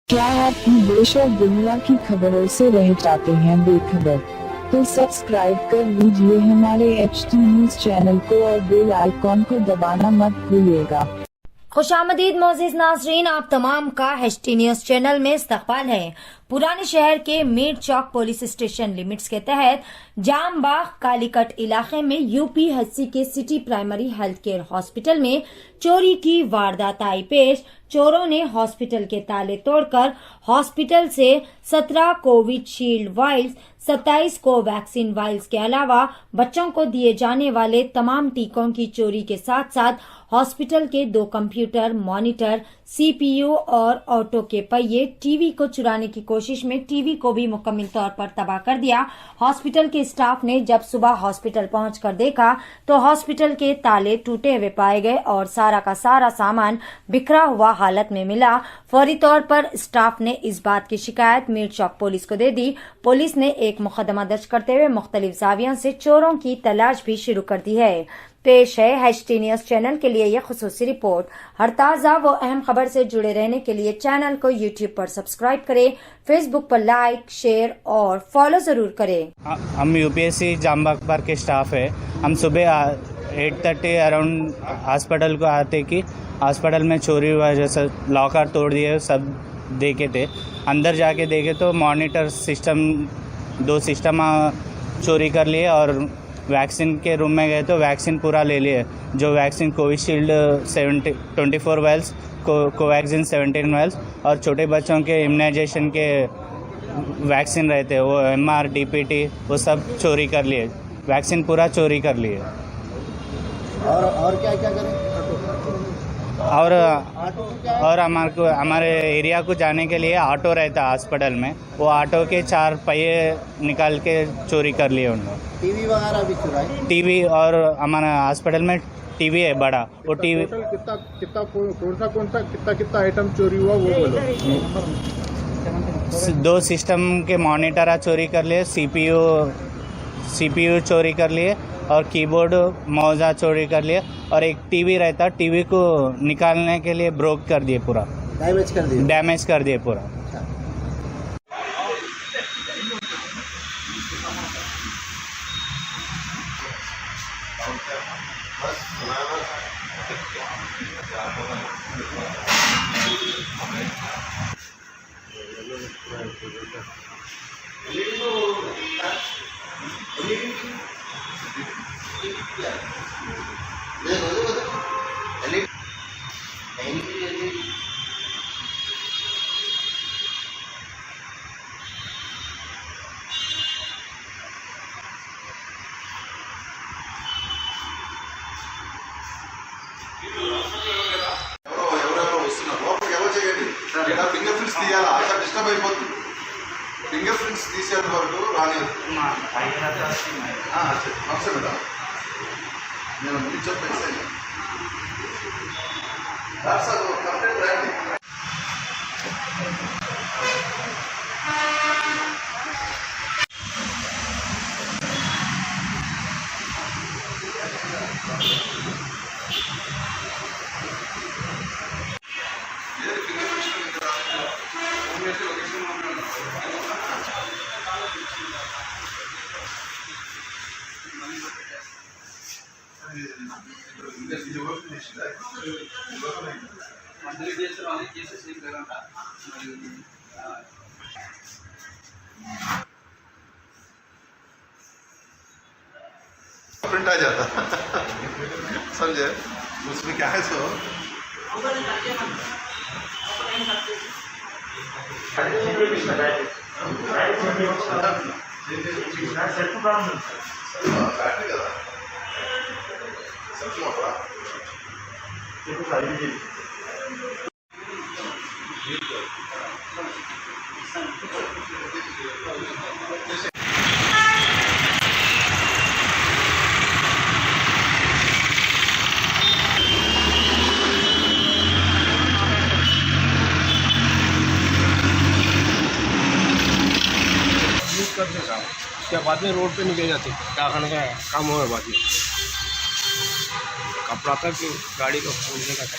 क्या आप देश और दुनिया की खबरों से रह जाते हैं बेखबर? तो सब्सक्राइब कर लीजिए हमारे HT न्यूज चैनल को और बेल आइकॉन को दबाना मत भूलिएगा। खुशामदीद मोअज़्ज़िज़ नाज़रीन, आप तमाम का HT न्यूज चैनल में इस्तकबाल है। पुराने शहर के मीर चौक पुलिस स्टेशन लिमिट्स के तहत जामबाग कालीकट इलाके में UP-80 के city primary health care hospital में चोरी की वारदात आई पेश। चोरों ने हॉस्पिटल के ताले तोड़कर हॉस्पिटल से 17 कोविशील्ड वाइल्स, 27 कोवैक्सीन वाइल्स के अलावा बच्चों को दिए जाने वाले तमाम टीकों की चोरी के साथ साथ हॉस्पिटल के 2 कंप्यूटर, मॉनिटर, CPU और ऑटो के पहिए, टीवी को चुराने की कोशिश में टीवी को भी मुकम्मल तौर पर तबाह कर दिया। हॉस्पिटल के स्टाफ ने जब सुबह हॉस्पिटल पहुंचकर देखा तो हॉस्पिटल के ताले टूटे हुए पाए गए और सारा का सारा सामान बिखरा हुआ हालत में मिला। फौरी तौर पर स्टाफ ने इस बात की शिकायत मीर चौक पुलिस को दे दी। पुलिस ने एक मुकदमा दर्ज करते हुए मुख्तलिफ जावियों से चोरों की तलाश भी शुरू कर दी है। पेश है HT न्यूज चैनल के लिए यह खुसूसी रिपोर्ट। हर ताज़ा व अहम खबर से जुड़े रहने के लिए चैनल को YouTube पर सब्सक्राइब करें, Facebook पर लाइक, शेयर और फॉलो जरूर करें। हम UPSC जामबाग पार्क के स्टाफ है। हम सुबह 8:30 अराउंड हॉस्पिटल को आते कि हॉस्पिटल में चोरी हुआ, जैसे लॉकर तोड़ दिए, सब देखे थे। अंदर जाके देखे तो मॉनिटर सिस्टम, 2 सिस्टम चोरी कर लिए और वैक्सीन के रूम में गए तो वैक्सीन पूरा ले लिए। जो वैक्सीन कोविशील्ड 24 वाइल्स, कोवैक्सीन 17 वाइल्स और छोटे बच्चों के इम्यूनाइजेशन के वैक्सीन रहते वो MR, DPT वो सब चोरी कर लिए। वैक्सीन पूरा चोरी कर लिए। और क्या क्या करें? और हमारे एरिया को जाने के लिए ऑटो रहता हॉस्पिटल में, वो ऑटो के 4 पहिए निकाल के चोरी कर लिए उन्होंने। टीवी वगैरह भी चुराए? टीवी और हमारा हॉस्पिटल में टीवी है बड़ा, वो टीवी। कितना आइटम चोरी हुआ वो बोलो। 2 सिस्टम के मॉनिटर चोरी कर लिए, CPU चोरी कर लिए और कीबोर्ड, मौजा चोरी कर लिए और एक टीवी रहता, टीवी को निकालने के लिए ब्रोक कर दिए, पूरा डैमेज कर दिए पूरा। ఫింగర్ ప్రింట్స్ తీయాలా? అంత డిస్టర్బ్ అయిపోతుంది. ఫింగర్ ప్రింట్స్ తీసేంత వరకు రాలేదు. నమస్తే మేడం, నేను ముందు చెప్పేసాను సార్ కంప్లీట్ రండి. प्रिंट आ जाता समझे? उसमें क्या है सो करते काम, उसके बाद में रोड पे निकल जाते कारखाने का काम हो बाद में कपड़ा तक गाड़ी को खोलने का